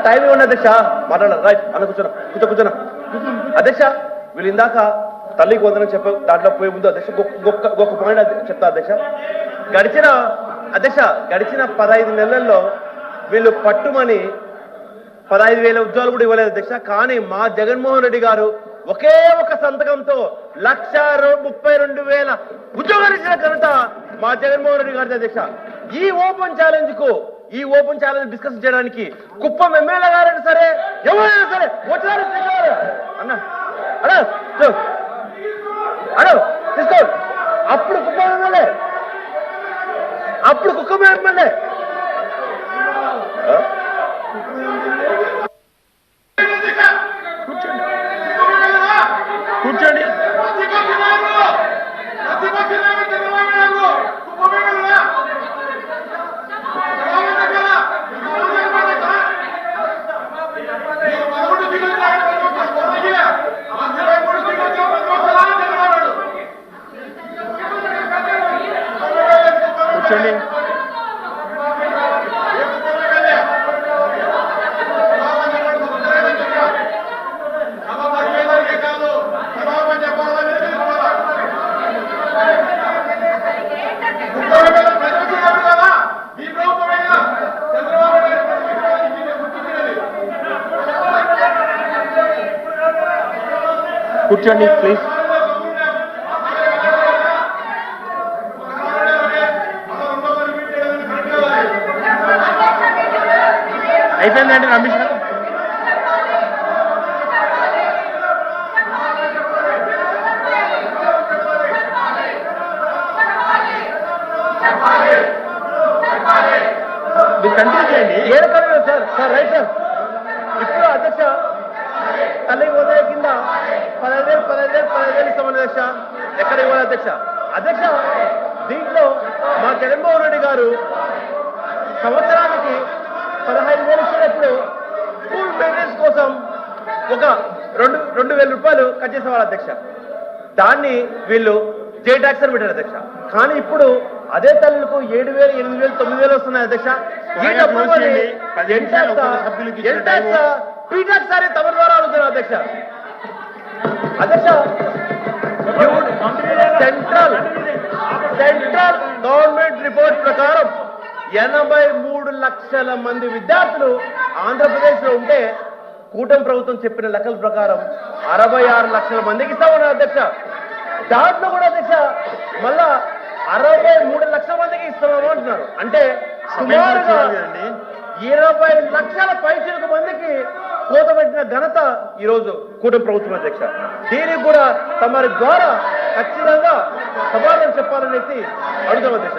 Time ఇవ్వండి అధ్యక్ష, మాట్లాడాలి. రైట్ అన్న కూర్చోనా అధ్యక్ష. వీళ్ళు ఇందాక తల్లికి వందనం చెప్ప దాంట్లో పోయే ముందు అధ్యక్ష ఒక పాయింట్ చెప్తా అధ్యక్ష. గడిచిన 15 నెలల్లో వీళ్ళు పట్టుమని 15,000 ఉద్యోగాలు కూడా ఇవ్వలేదు అధ్యక్ష. కానీ మా జగన్మోహన్ రెడ్డి గారు ఒకే ఒక సంతకంతో 1,32,000 ఉద్యోగాలు ఇచ్చిన ఘనత మా జగన్మోహన్ రెడ్డి గారి అధ్యక్ష. ఈ ఓపెన్ ఛాలెంజ్ డిస్కస్ చేయడానికి కుప్పం ఎమ్మెల్యే గారైనా సరే ఎవరైనా సరే వచ్చారు అన్న అడో తీసుకో. అప్పుడు కుప్పం ఎమ్మెల్యే కూర్చోండి. కూర్చోండి ప్లీజ్. అయిపోయిందండి రమేష్ గారు. కంటిన్యూ చేయండి. Sir right sir. ఇప్పుడు అధ్యక్ష తల్లి వందల కింద 15,000 ఇస్తామని అధ్యక్ష. ఎక్కడ ఇవ్వాలి అధ్యక్ష. దీంట్లో మా జగన్మోహన్ రెడ్డి గారు సంవత్సరానికి 15,000 ఇచ్చినప్పుడు స్కూల్ మెయింటెనెన్స్ కోసం ఒక 2,000 రూపాయలు కట్ చేసేవాళ్ళు అధ్యక్ష. దాన్ని వీళ్ళు జే ట్యాక్స్ అని పెట్టారు అధ్యక్ష. కానీ ఇప్పుడు అదే తల్లులకు 7,000, 8,000, 9,000 వస్తున్నాయి అధ్యక్ష. పీటాక్స్ అని తమ ద్వారా అడుగుతున్నారు అధ్యక్ష. సెంట్రల్ గవర్నమెంట్ రిపోర్ట్ ప్రకారం 83 లక్షల మంది విద్యార్థులు ఆంధ్రప్రదేశ్ లో ఉంటే కూటమి ప్రభుత్వం చెప్పిన లెక్కల ప్రకారం 66 లక్షల మందికి ఇస్తామన్నారు అధ్యక్ష. దాంట్లో కూడా అధ్యక్ష మళ్ళా 63 లక్షల మందికి ఇస్తున్నాము అంటున్నారు. అంటే సుమారుగా 20 లక్షల పైచిలకు మందికి కోత పెట్టిన ఘనత ఈ రోజు కూటమి ప్రభుత్వం అధ్యక్ష. దీనికి కూడా తమరి ద్వారా ఖచ్చితంగా సమాధానం చెప్పాలనేసి అడుగుతాం అధ్యక్ష.